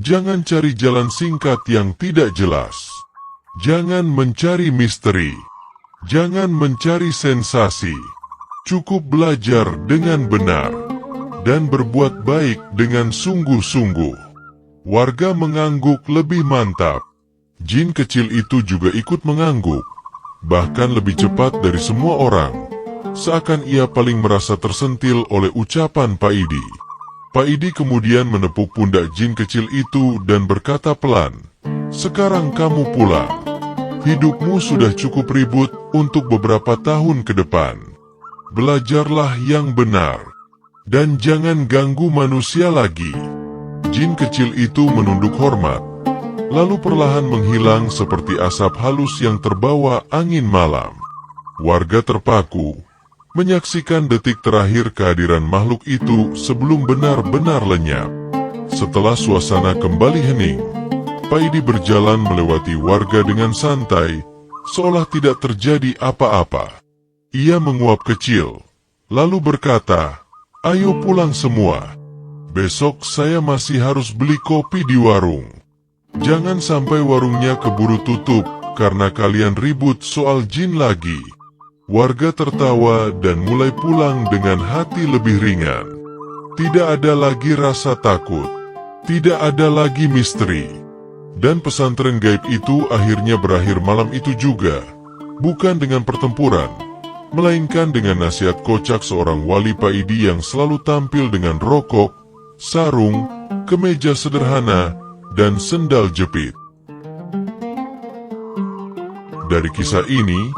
Speaker 1: jangan cari jalan singkat yang tidak jelas. Jangan mencari misteri. Jangan mencari sensasi. Cukup belajar dengan benar dan berbuat baik dengan sungguh-sungguh. Warga mengangguk lebih mantap. Jin kecil itu juga ikut mengangguk, bahkan lebih cepat dari semua orang. Seakan ia paling merasa tersentil oleh ucapan Pak Idi. Pak Idi kemudian menepuk pundak jin kecil itu dan berkata pelan, "Sekarang kamu pulang. Hidupmu sudah cukup ribut untuk beberapa tahun ke depan. Belajarlah yang benar, dan jangan ganggu manusia lagi." Jin kecil itu menunduk hormat, lalu perlahan menghilang seperti asap halus yang terbawa angin malam. Warga terpaku menyaksikan detik terakhir kehadiran makhluk itu sebelum benar-benar lenyap. Setelah suasana kembali hening, Pak Idi berjalan melewati warga dengan santai, seolah tidak terjadi apa-apa. Ia menguap kecil, lalu berkata, "Ayo pulang semua. Besok saya masih harus beli kopi di warung. Jangan sampai warungnya keburu tutup karena kalian ribut soal jin lagi." Warga tertawa dan mulai pulang dengan hati lebih ringan. Tidak ada lagi rasa takut, tidak ada lagi misteri. Dan pesantren gaib itu akhirnya berakhir malam itu juga, bukan dengan pertempuran, melainkan dengan nasihat kocak seorang wali Pak Idi yang selalu tampil dengan rokok, sarung, kemeja sederhana, dan sendal jepit. Dari kisah ini,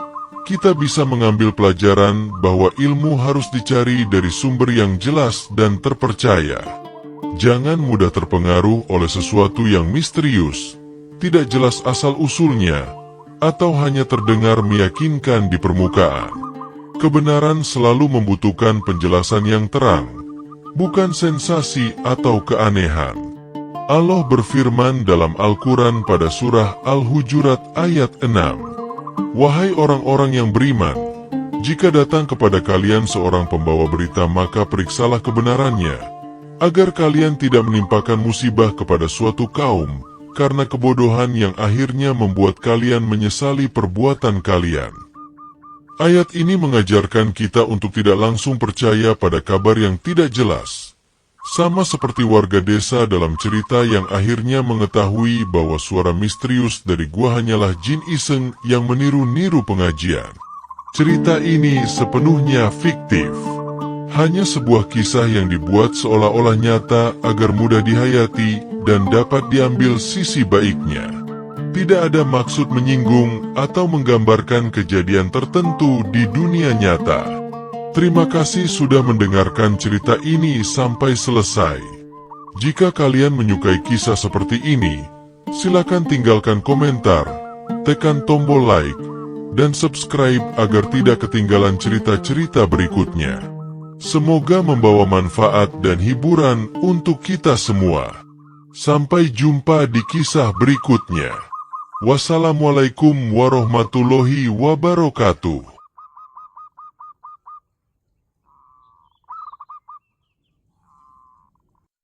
Speaker 1: kita bisa mengambil pelajaran bahwa ilmu harus dicari dari sumber yang jelas dan terpercaya. Jangan mudah terpengaruh oleh sesuatu yang misterius, tidak jelas asal-usulnya, atau hanya terdengar meyakinkan di permukaan. Kebenaran selalu membutuhkan penjelasan yang terang, bukan sensasi atau keanehan. Allah berfirman dalam Al-Quran pada surah Al-Hujurat ayat 6. "Wahai orang-orang yang beriman, jika datang kepada kalian seorang pembawa berita maka periksalah kebenarannya, agar kalian tidak menimpakan musibah kepada suatu kaum, karena kebodohan yang akhirnya membuat kalian menyesali perbuatan kalian." Ayat ini mengajarkan kita untuk tidak langsung percaya pada kabar yang tidak jelas. Sama seperti warga desa dalam cerita yang akhirnya mengetahui bahwa suara misterius dari gua hanyalah jin iseng yang meniru-niru pengajian. Cerita ini sepenuhnya fiktif. Hanya sebuah kisah yang dibuat seolah-olah nyata agar mudah dihayati dan dapat diambil sisi baiknya. Tidak ada maksud menyinggung atau menggambarkan kejadian tertentu di dunia nyata. Terima kasih sudah mendengarkan cerita ini sampai selesai. Jika kalian menyukai kisah seperti ini, silakan tinggalkan komentar, tekan tombol like, dan subscribe agar tidak ketinggalan cerita-cerita berikutnya. Semoga membawa manfaat dan hiburan untuk kita semua. Sampai jumpa di kisah berikutnya. Wassalamualaikum warahmatullahi wabarakatuh.